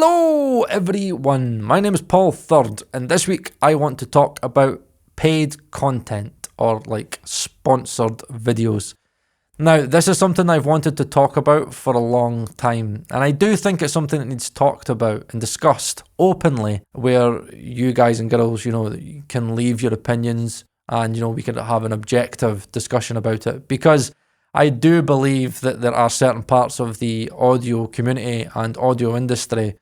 Hello everyone, my name is Paul Third, and this week I want to talk about paid content or like sponsored videos. Now, this is something I've wanted to talk about for a long time, and I do think it's something that needs talked about and discussed openly, where you guys and girls, you can leave your opinions and, we can have an objective discussion about it, because I do believe that there are certain parts of the audio community and audio industry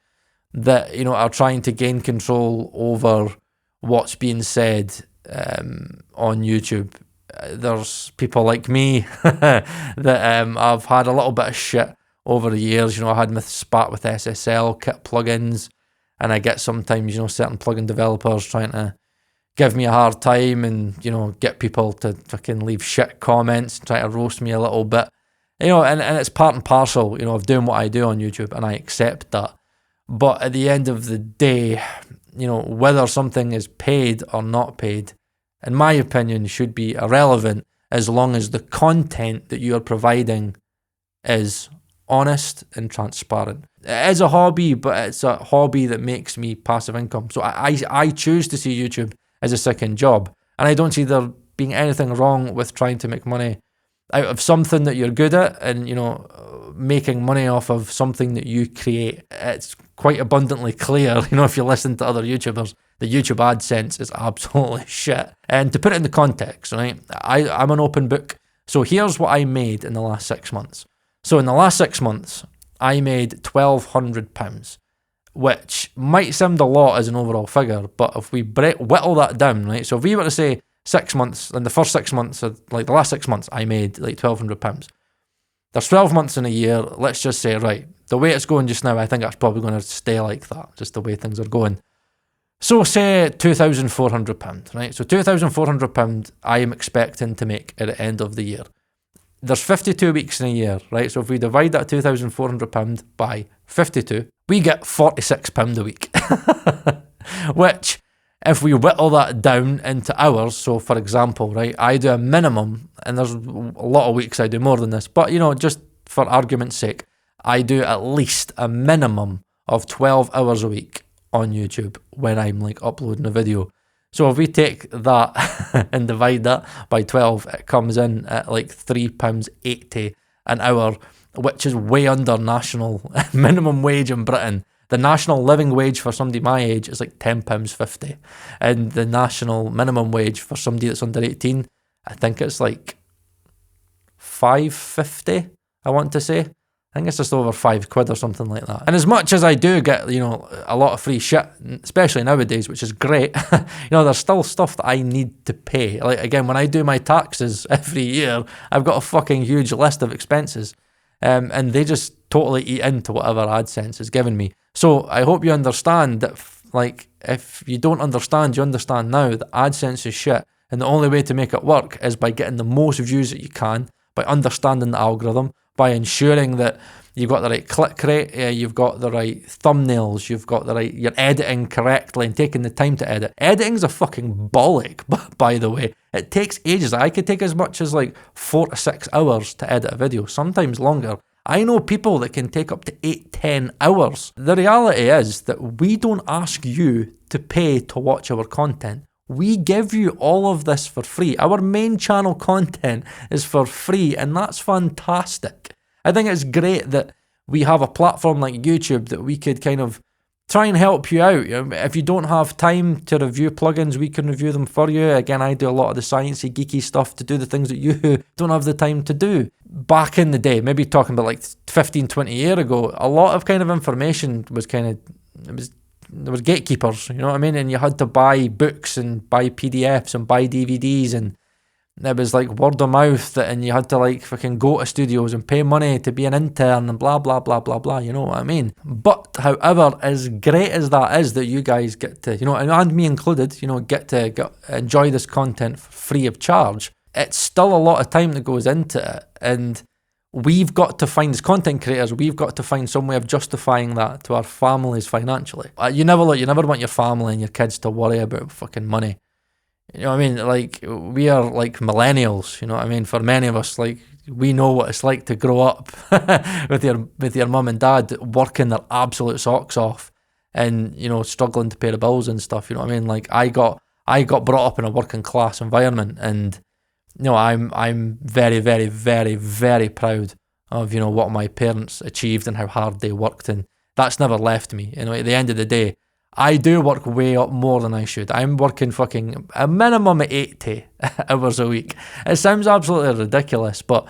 that, are trying to gain control over what's being said on YouTube. There's people like me that I've had a little bit of shit over the years. I had my spat with SSL, kit plugins, and I get sometimes, certain plugin developers trying to give me a hard time and, get people to fucking leave shit comments and try to roast me a little bit. And it's part and parcel, of doing what I do on YouTube, and I accept that. But at the end of the day, whether something is paid or not paid, in my opinion, should be irrelevant as long as the content that you are providing is honest and transparent. It is a hobby, but it's a hobby that makes me passive income. So I choose to see YouTube as a second job, and I don't see there being anything wrong with trying to make money out of something that you're good at, and making money off of something that you create. It's quite abundantly clear, if you listen to other YouTubers, the YouTube AdSense is absolutely shit. And to put it into context, right, I'm an open book. So here's what I made in the last 6 months. So in the last 6 months, I made £1,200, which might sound a lot as an overall figure, but if we whittle that down, right, so if we were to say 6 months, in the first 6 months, like the last 6 months, I made like £1,200. There's 12 months in a year. Let's just say, right, the way it's going just now, I think that's probably going to stay like that, just the way things are going. So say £2,400, right? So £2,400 I am expecting to make at the end of the year. There's 52 weeks in a year, right? So if we divide that £2,400 by 52, we get £46 a week. Which, if we whittle that down into hours, so for example, right, I do a minimum, and there's a lot of weeks I do more than this, but just for argument's sake, I do at least a minimum of 12 hours a week on YouTube when I'm like uploading a video. So if we take that and divide that by 12, it comes in at like £3.80 an hour, which is way under national minimum wage in Britain. The national living wage for somebody my age is like £10.50. And the national minimum wage for somebody that's under 18, I think it's like £5.50, I want to say. I think it's just over £5 or something like that. And as much as I do get, a lot of free shit, especially nowadays, which is great, there's still stuff that I need to pay. Like, again, when I do my taxes every year, I've got a fucking huge list of expenses. And they just totally eat into whatever AdSense is giving me. So I hope you understand that, if you don't understand, you understand now that AdSense is shit. And the only way to make it work is by getting the most views that you can, by understanding the algorithm, by ensuring that you've got the right click rate, you've got the right thumbnails, you're editing correctly and taking the time to edit. Editing's a fucking bollock, by the way. It takes ages. I could take as much as like 4 to 6 hours to edit a video, sometimes longer. I know people that can take up to 8-10 hours. The reality is that we don't ask you to pay to watch our content. We give you all of this for free. Our main channel content is for free, and that's fantastic. I think it's great that we have a platform like YouTube that we could kind of try and help you out. If you don't have time to review plugins, we can review them for you. Again, I do a lot of the sciencey, geeky stuff to do the things that you don't have the time to do. Back in the day, maybe talking about like 15, 20 years ago, a lot of kind of information was there was gatekeepers, you know what I mean? And you had to buy books and buy PDFs and buy DVDs, and it was like word of mouth, and you had to like fucking go to studios and pay money to be an intern and blah, blah, blah, blah, blah, you know what I mean? But however, as great as that is that you guys get to, and me included, get to enjoy this content free of charge, it's still a lot of time that goes into it. And we've got to find, as content creators, we've got to find some way of justifying that to our families financially. You never want your family and your kids to worry about fucking money. You know what I mean? Like, we are like millennials, you know what I mean? For many of us, like, we know what it's like to grow up with your mum and dad working their absolute socks off and, you know, struggling to pay the bills and stuff, you know what I mean? Like, I got brought up in a working class environment, and, you know, I'm very, very, very, very proud of, you know, what my parents achieved and how hard they worked, and that's never left me. You know, at the end of the day, I do work way up more than I should. I'm working fucking a minimum of 80 hours a week. It sounds absolutely ridiculous, but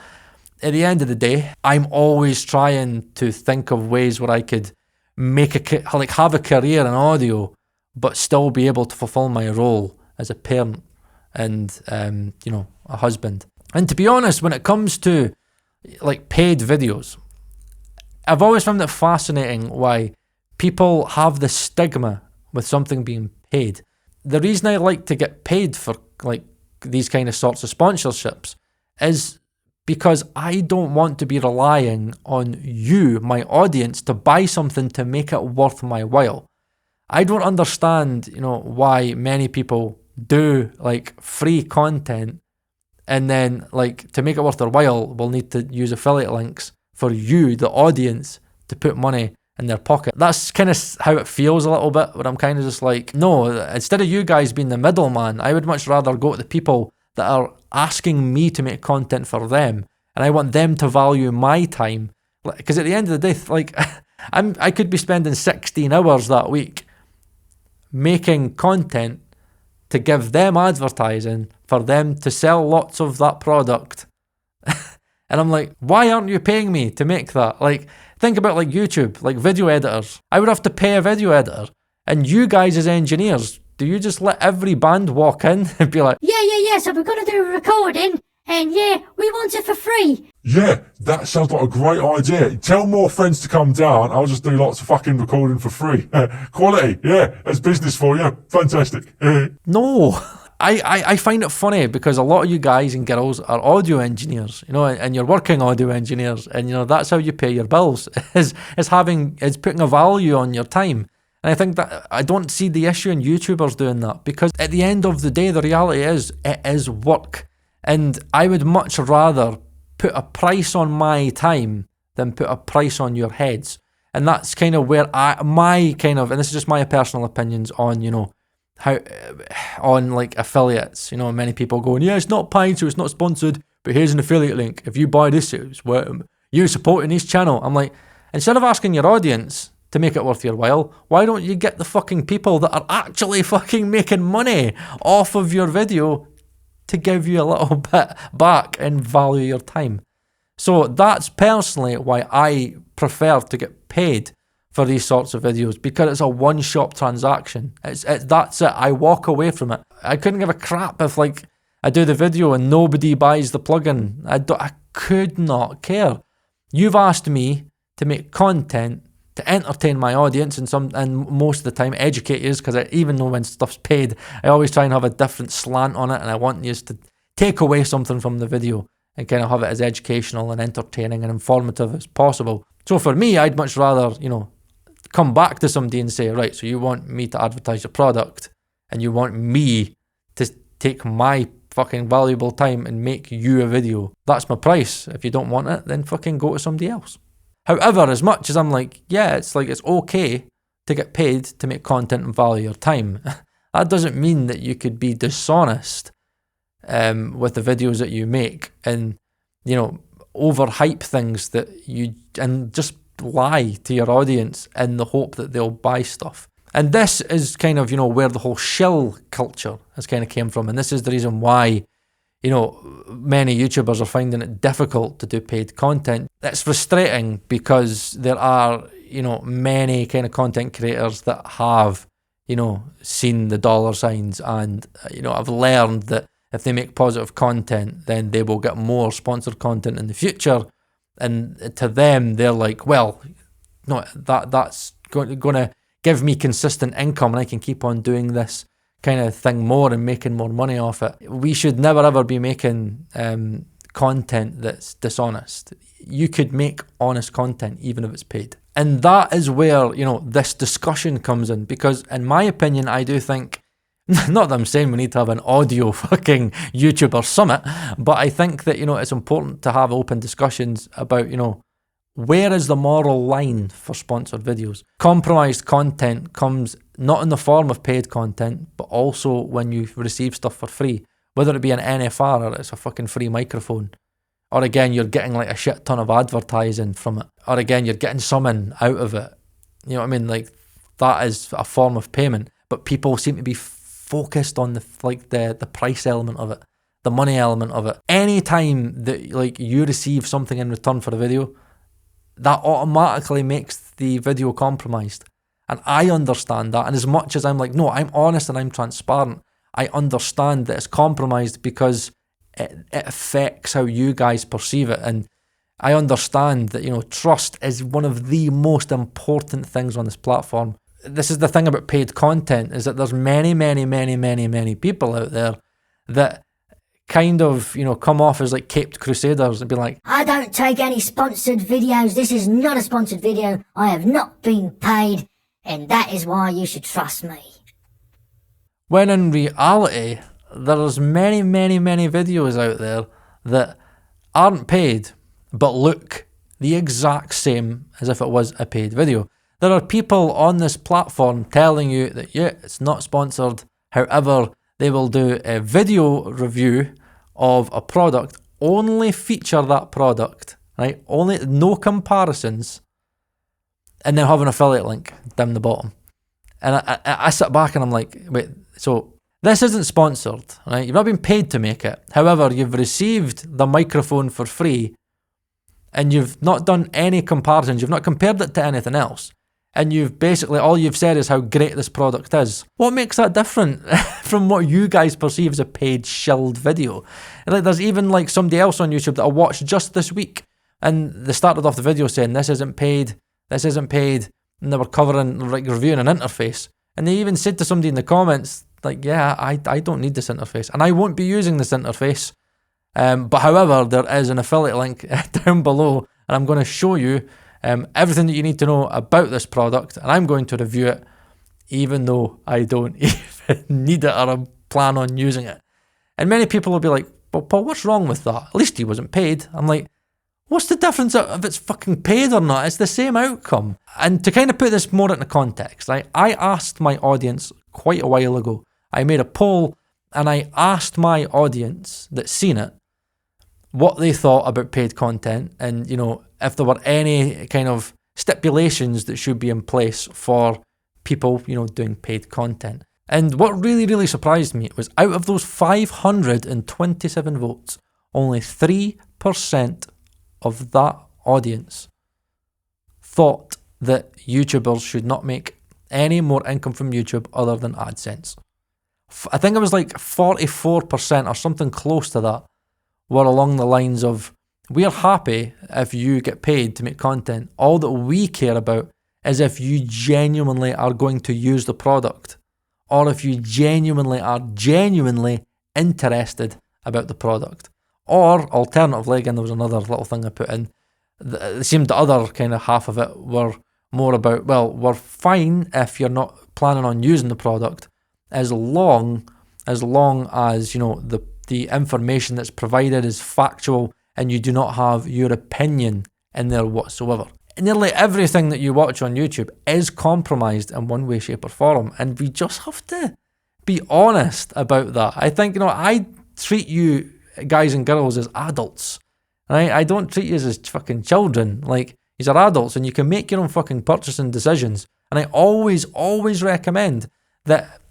at the end of the day, I'm always trying to think of ways where I could have a career in audio, but still be able to fulfill my role as a parent and, you know, a husband. And to be honest, when it comes to like paid videos, I've always found it fascinating why people have the stigma with something being paid. The reason I like to get paid for like these kind of sorts of sponsorships is because I don't want to be relying on you, my audience, to buy something to make it worth my while. I don't understand, you know, why many people do like free content, and then like to make it worth their while, we'll need to use affiliate links for you, the audience, to put money in their pocket. That's kind of how it feels a little bit, where I'm kind of just like, no, instead of you guys being the middleman, I would much rather go to the people that are asking me to make content for them, and I want them to value my time. Because at the end of the day, like, I could be spending 16 hours that week making content to give them advertising for them to sell lots of that product. And I'm like, why aren't you paying me to make that? Like, think about like YouTube, like video editors. I would have to pay a video editor. And you guys as engineers, do you just let every band walk in and be like, yeah, so we're going to do a recording, and yeah, we want it for free. Yeah, that sounds like a great idea. Tell more friends to come down. I'll just do lots of fucking recording for free. Quality, yeah, that's business for you. Fantastic. no. I find it funny because a lot of you guys and girls are audio engineers, you know, and you're working audio engineers, and, you know, that's how you pay your bills, is putting a value on your time. And I think that I don't see the issue in YouTubers doing that, because at the end of the day, the reality is it is work. And I would much rather put a price on my time than put a price on your heads. And that's kind of where and this is just my personal opinions on, you know, how on like affiliates, you know, many people going, yeah, it's not paid, so it's not sponsored, but here's an affiliate link. If you buy this, you're supporting his channel. I'm like, instead of asking your audience to make it worth your while, why don't you get the fucking people that are actually fucking making money off of your video to give you a little bit back and value your time? So that's personally why I prefer to get paid for these sorts of videos, because it's a one-shot transaction. That's it. I walk away from it. I couldn't give a crap if like I do the video and nobody buys the plugin. I could not care. You've asked me to make content to entertain my audience and most of the time educate you, because even though when stuff's paid, I always try and have a different slant on it, and I want you to take away something from the video and kind of have it as educational and entertaining and informative as possible. So for me, I'd much rather, you know, come back to somebody and say, right, so you want me to advertise your product and you want me to take my fucking valuable time and make you a video. That's my price. If you don't want it, then fucking go to somebody else. However, as much as I'm like, yeah, it's okay to get paid to make content and value your time, that doesn't mean that you could be dishonest with the videos that you make and, you know, overhype things and just lie to your audience in the hope that they'll buy stuff. And this is kind of, you know, where the whole shill culture has kind of came from. And this is the reason why, you know, many YouTubers are finding it difficult to do paid content. It's frustrating because there are, you know, many kind of content creators that have, you know, seen the dollar signs and, you know, have learned that if they make positive content, then they will get more sponsored content in the future. And to them, they're like, well, no, that's going to give me consistent income and I can keep on doing this kind of thing more and making more money off it. We should never ever be making content that's dishonest. You could make honest content even if it's paid. And that is where, you know, this discussion comes in, because in my opinion, I do think, not that I'm saying we need to have an audio fucking YouTuber summit, but I think that, you know, it's important to have open discussions about, you know, Where is the moral line for sponsored videos? Compromised content comes not in the form of paid content, but also when you receive stuff for free, whether it be an NFR or it's a fucking free microphone. Or again, you're getting like a shit ton of advertising from it. Or again, you're getting something out of it. You know what I mean? Like, that is a form of payment. But people seem to be focused on the price element of it, the money element of it. Anytime that like you receive something in return for a video, that automatically makes the video compromised. And I understand that. And as much as I'm like, no, I'm honest and I'm transparent, I understand that it's compromised because it affects how you guys perceive it. And I understand that, you know, trust is one of the most important things on this platform. This is the thing about paid content, is that there's many people out there that kind of, you know, come off as like caped crusaders and be like, I don't take any sponsored videos. This is not a sponsored video. I have not been paid, and that is why you should trust me. When in reality, there's many videos out there that aren't paid, but look the exact same as if it was a paid video. There are people on this platform telling you that, yeah, it's not sponsored. However, they will do a video review of a product, only feature that product, right? Only, no comparisons, and then have an affiliate link down the bottom. And I sit back and I'm like, wait, so this isn't sponsored, right? You've not been paid to make it. However, you've received the microphone for free, and you've not done any comparisons. You've not compared it to anything else. And you've basically, all you've said is how great this product is. What makes that different from what you guys perceive as a paid shilled video? And like, there's even like somebody else on YouTube that I watched just this week, and they started off the video saying, this isn't paid, and they were covering, like, reviewing an interface. And they even said to somebody in the comments, like, yeah, I don't need this interface, and I won't be using this interface. But however, there is an affiliate link down below, and I'm going to show you everything that you need to know about this product, and I'm going to review it even though I don't even need it or plan on using it. And many people will be like, well, Paul, what's wrong with that? At least he wasn't paid. I'm like, what's the difference if it's fucking paid or not? It's the same outcome. And to kind of put this more into context, right? I asked my audience quite a while ago. I made a poll and I asked my audience that's seen it what they thought about paid content, and, you know, if there were any kind of stipulations that should be in place for people, you know, doing paid content. And what really surprised me was, out of those 527 votes, only 3% of that audience thought that YouTubers should not make any more income from YouTube other than AdSense. I think it was like 44% or something close to that were along the lines of, we're happy if you get paid to make content. All that we care about is if you genuinely are going to use the product, or if you genuinely interested about the product. Or alternatively, again, there was another little thing I put in, it seemed the other kind of half of it were more about, well, we're fine if you're not planning on using the product, as long as, you know, the information that's provided is factual and you do not have your opinion in there whatsoever. And nearly everything that you watch on YouTube is compromised in one way, shape or form, and we just have to be honest about that. I think, you know, I treat you guys and girls as adults, right? I don't treat you as fucking children. Like, these are adults and you can make your own fucking purchasing decisions. And I always recommend that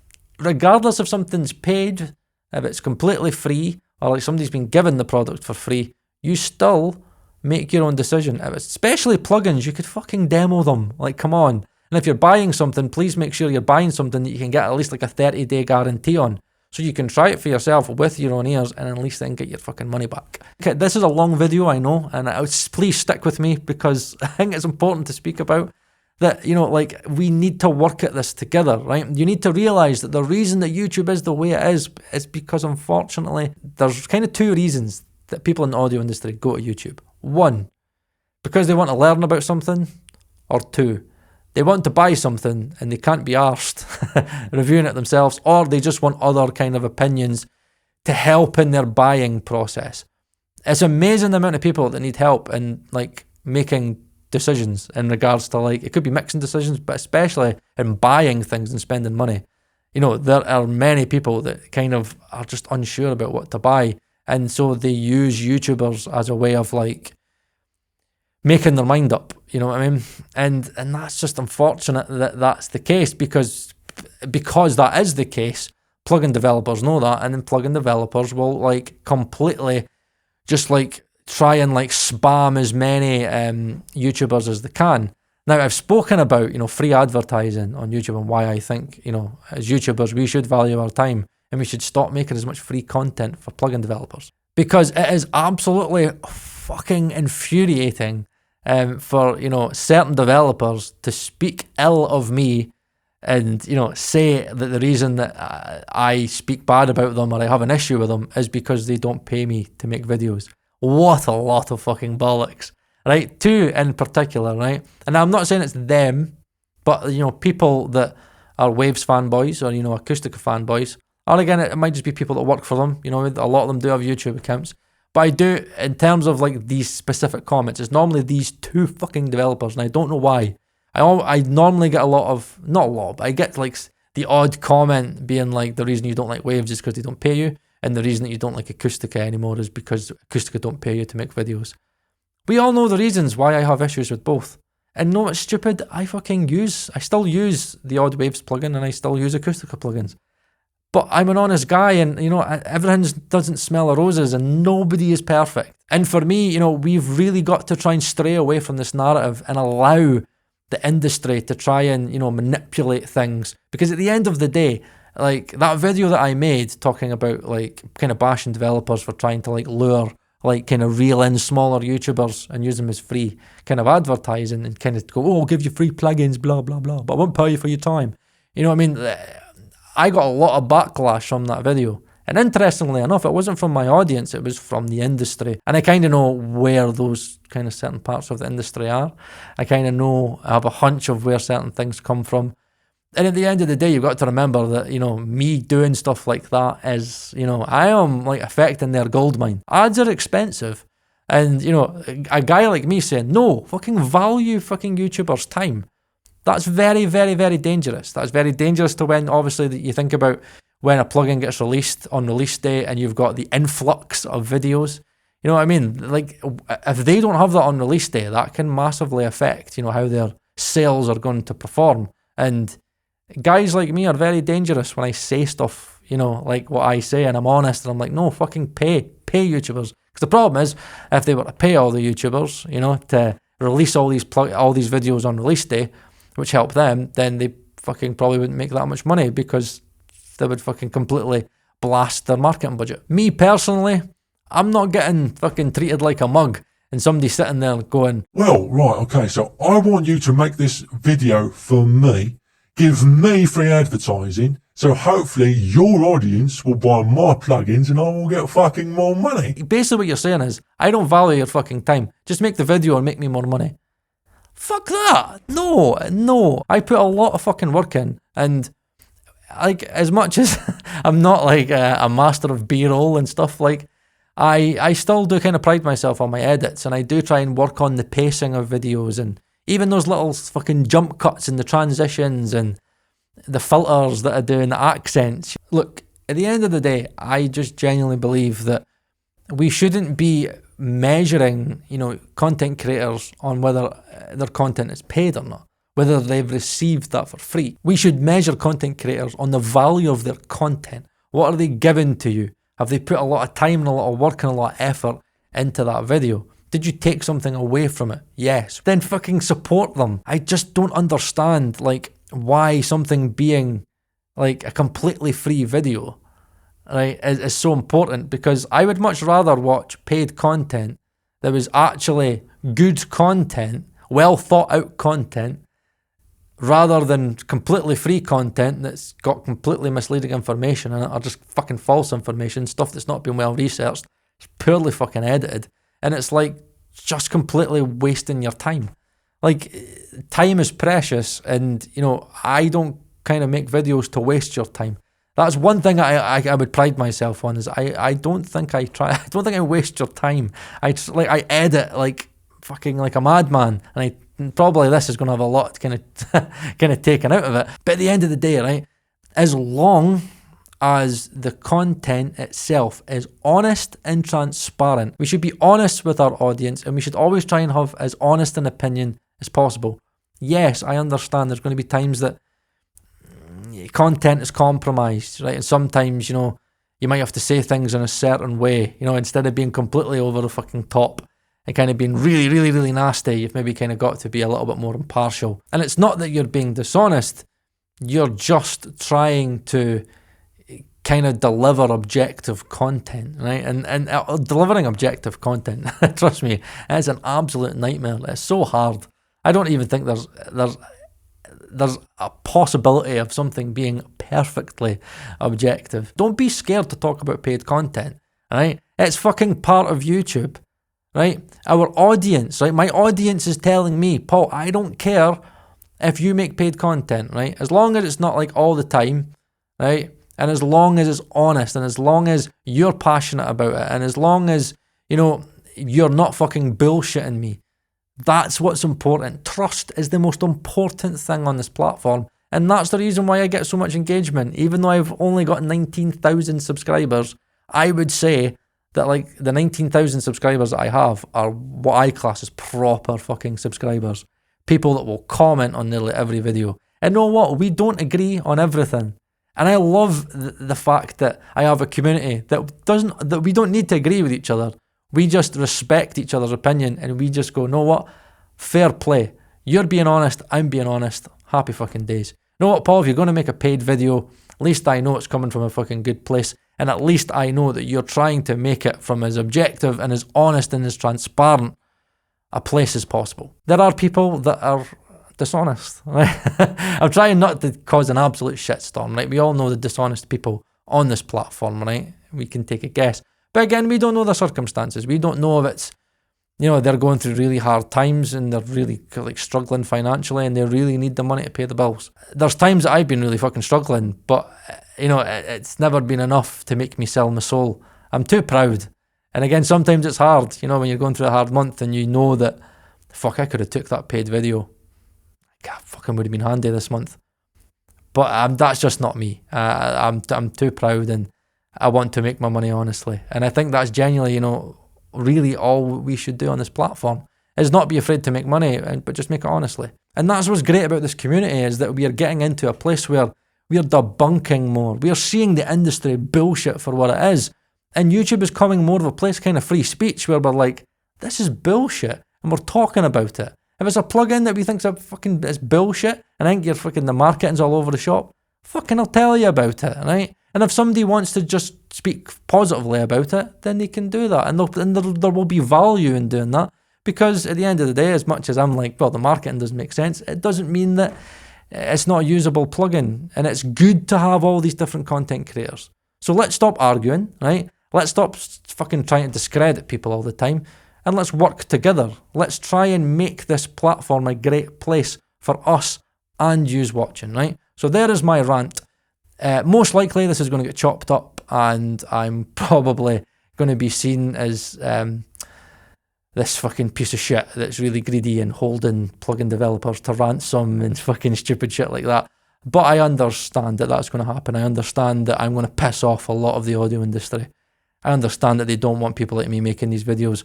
regardless if something's paid, if it's completely free, or like somebody's been given the product for free, you still make your own decision. If it's, especially plugins, you could fucking demo them. Like, come on. And if you're buying something, please make sure you're buying something that you can get at least like a 30-day guarantee on, so you can try it for yourself with your own ears and at least then get your fucking money back. Okay, this is a long video, I know, and please stick with me because I think it's important to speak about that, you know, like, we need to work at this together, right? You need to realize that the reason that YouTube is the way it is because, unfortunately, there's kind of two reasons that people in the audio industry go to YouTube. One, because they want to learn about something, or two, they want to buy something and they can't be arsed reviewing it themselves, or they just want other kind of opinions to help in their buying process. It's amazing the amount of people that need help in, like, making decisions in regards to like, it could be mixing decisions, but especially in buying things and spending money. You know, there are many people that kind of are just unsure about what to buy. And so they use YouTubers as a way of like making their mind up, you know what I mean? And that's just unfortunate that that's the case, because that is the case, plugin developers know that, and then plugin developers will like completely just like try and like spam as many YouTubers as they can. Now, I've spoken about, you know, free advertising on YouTube and why I think, you know, as YouTubers, we should value our time and we should stop making as much free content for plugin developers, because it is absolutely fucking infuriating for, you know, certain developers to speak ill of me and, you know, say that the reason that I speak bad about them or I have an issue with them is because they don't pay me to make videos. What a lot of fucking bollocks, right? Two in particular, right? And I'm not saying it's them, but, you know, people that are Waves fanboys or, you know, Acustica fanboys, or again, it might just be people that work for them. You know, a lot of them do have YouTube accounts. But I do, in terms of like these specific comments, it's normally these two fucking developers, and I don't know why. I normally get a lot of, not a lot, but I get like the odd comment being like, the reason you don't like Waves is because they don't pay you, and the reason that you don't like Acustica anymore is because Acustica don't pay you to make videos. We all know the reasons why I have issues with both. And no, it's stupid. I still use the odd Waves plugin, and I still use Acustica plugins. But I'm an honest guy, and, you know, everything doesn't smell of roses, and nobody is perfect. And for me, you know, we've really got to try and stray away from this narrative and allow the industry to try and, you know, manipulate things. Because at the end of the day, like that video that I made talking about like kind of bashing developers for trying to like lure, like kind of reel in smaller YouTubers and use them as free kind of advertising and kind of go, oh, I'll give you free plugins, blah, blah, blah, but I won't pay you for your time. You know what I mean? I got a lot of backlash from that video. And interestingly enough, it wasn't from my audience, it was from the industry. And I kind of know where those kind of certain parts of the industry are. I kind of know, I have a hunch of where certain things come from. And at the end of the day, you've got to remember that, you know, me doing stuff like that is, you know, I am like affecting their gold mine. Ads are expensive. And, you know, a guy like me saying, no, fucking value fucking YouTubers' time. That's very, very, very dangerous. That's very dangerous to when, obviously, that you think about when a plugin gets released on release day and you've got the influx of videos. You know what I mean? Like, if they don't have that on release day, that can massively affect, you know, how their sales are going to perform. And guys like me are very dangerous when I say stuff, you know, like what I say, and I'm honest, and I'm like, no, fucking pay YouTubers. Because the problem is, if they were to pay all the YouTubers, you know, to release all these videos on release day, which help them, then they fucking probably wouldn't make that much money because they would fucking completely blast their marketing budget. Me personally, I'm not getting fucking treated like a mug and somebody sitting there going, well, right, okay, so I want you to make this video for me, give me free advertising, so hopefully your audience will buy my plugins and I will get fucking more money. Basically what you're saying is, I don't value your fucking time. Just make the video and make me more money. Fuck that. No. I put a lot of fucking work in, and like, as much as I'm not like a master of B-roll and stuff, like I still do kind of pride myself on my edits, and I do try and work on the pacing of videos, and even those little fucking jump cuts and the transitions and the filters that I do and the accents. Look, at the end of the day, I just genuinely believe that we shouldn't be measuring, you know, content creators on whether their content is paid or not, whether they've received that for free. We should measure content creators on the value of their content. What are they giving to you? Have they put a lot of time and a lot of work and a lot of effort into that video? Did you take something away from it? Yes. Then fucking support them. I just don't understand, like, why something being like a completely free video, right, is so important, because I would much rather watch paid content that was actually good content, well thought out content, rather than completely free content that's got completely misleading information in it, or just fucking false information, stuff that's not been well researched, it's poorly fucking edited, and it's like just completely wasting your time. Like, time is precious, and, you know, I don't kind of make videos to waste your time. That's one thing I would pride myself on, is I don't think I waste your time. I edit like fucking like a madman, and I probably this is going to have a lot kind of taken out of it. But at the end of the day, right, as long as the content itself is honest and transparent, we should be honest with our audience, and we should always try and have as honest an opinion as possible. Yes, I understand there's going to be times that content is compromised, right? And sometimes, you know, you might have to say things in a certain way, you know, instead of being completely over the fucking top and kind of being really, really, really nasty, you've maybe kind of got to be a little bit more impartial. And it's not that you're being dishonest, you're just trying to kind of deliver objective content, right? And delivering objective content, trust me, it's an absolute nightmare. It's so hard. I don't even think there's a possibility of something being perfectly objective. Don't be scared to talk about paid content, right? It's fucking part of YouTube, right? Our audience, right? My audience is telling me, Paul, I don't care if you make paid content, right? As long as it's not like all the time, right? And as long as it's honest, and as long as you're passionate about it, and as long as, you know, you're not fucking bullshitting me, that's what's important. Trust is the most important thing on this platform. And that's the reason why I get so much engagement. Even though I've only got 19,000 subscribers, I would say that like the 19,000 subscribers that I have are what I class as proper fucking subscribers. People that will comment on nearly every video. And know what? We don't agree on everything. And I love the fact that I have a community that we don't need to agree with each other. We just respect each other's opinion, and we just go, know what? Fair play. You're being honest, I'm being honest. Happy fucking days. You know what, Paul? If you're going to make a paid video, at least I know it's coming from a fucking good place, and at least I know that you're trying to make it from as objective and as honest and as transparent a place as possible. There are people that are dishonest, right? I'm trying not to cause an absolute shitstorm, right? We all know the dishonest people on this platform, right? We can take a guess. But again, we don't know the circumstances. We don't know if it's, you know, they're going through really hard times and they're really like struggling financially and they really need the money to pay the bills. There's times that I've been really fucking struggling, but, you know, it's never been enough to make me sell my soul. I'm too proud. And again, sometimes it's hard, you know, when you're going through a hard month and you know that, fuck, I could have took that paid video. God, fucking would have been handy this month. But that's just not me. I'm too proud and I want to make my money honestly. And I think that's genuinely, you know, really all we should do on this platform is not be afraid to make money, but just make it honestly. And that's what's great about this community, is that we are getting into a place where we are debunking more. We are seeing the industry bullshit for what it is. And YouTube is coming more of a place, kind of free speech, where we're like, this is bullshit. And we're talking about it. If it's a plugin that we think is bullshit, and I think you're fucking the marketing's all over the shop, fucking I'll tell you about it, right? And if somebody wants to just speak positively about it, then they can do that. And there will be value in doing that. Because at the end of the day, as much as I'm like, well, the marketing doesn't make sense, it doesn't mean that it's not a usable plugin. And it's good to have all these different content creators. So let's stop arguing, right? Let's stop fucking trying to discredit people all the time. And let's work together. Let's try and make this platform a great place for us and yous watching, right? So there is my rant. Most likely this is going to get chopped up and I'm probably going to be seen as this fucking piece of shit that's really greedy and holding plugin developers to ransom and fucking stupid shit like that. But I understand that that's going to happen. I understand that I'm going to piss off a lot of the audio industry. I understand that they don't want people like me making these videos.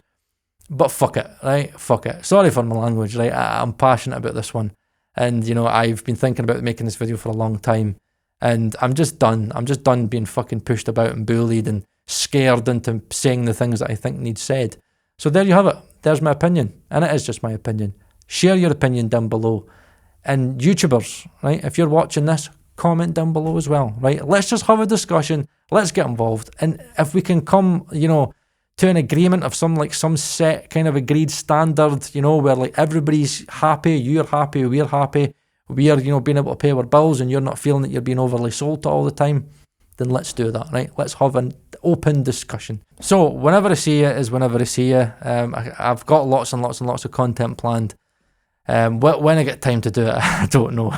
But fuck it, right? Fuck it. Sorry for my language, right? I'm passionate about this one. And, you know, I've been thinking about making this video for a long time. And I'm just done. I'm just done being fucking pushed about and bullied and scared into saying the things that I think need said. So there you have it. There's my opinion. And it is just my opinion. Share your opinion down below. And YouTubers, right? If you're watching this, comment down below as well, right? Let's just have a discussion. Let's get involved. And if we can come, you know, to an agreement of some set kind of agreed standard, you know, where like everybody's happy, you're happy, we're happy, we are, you know, being able to pay our bills and you're not feeling that you're being overly sold to all the time, then let's do that, right? Let's have an open discussion. So whenever I see you is whenever I see you. I've got lots and lots and lots of content planned. When I get time to do it, I don't know.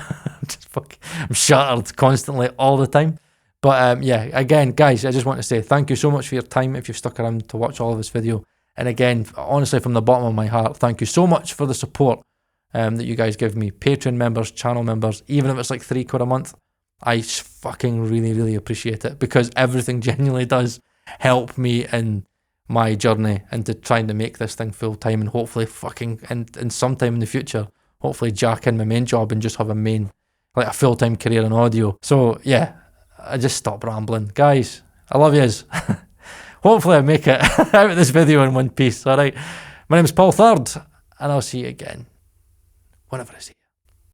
I'm shattered constantly all the time. But yeah, again, guys, I just want to say thank you so much for your time if you've stuck around to watch all of this video. And again, honestly, from the bottom of my heart, thank you so much for the support that you guys give me. Patreon members, channel members, even if it's like £3 a month, I fucking really, really appreciate it, because everything genuinely does help me in my journey into trying to make this thing full time, and hopefully and sometime in the future, hopefully jack in my main job and just have a full-time career in audio. So yeah, I just stopped rambling. Guys, I love yous. Hopefully I make it out of this video in one piece. Alright, my name's Paul Third, and I'll see you again whenever I see you.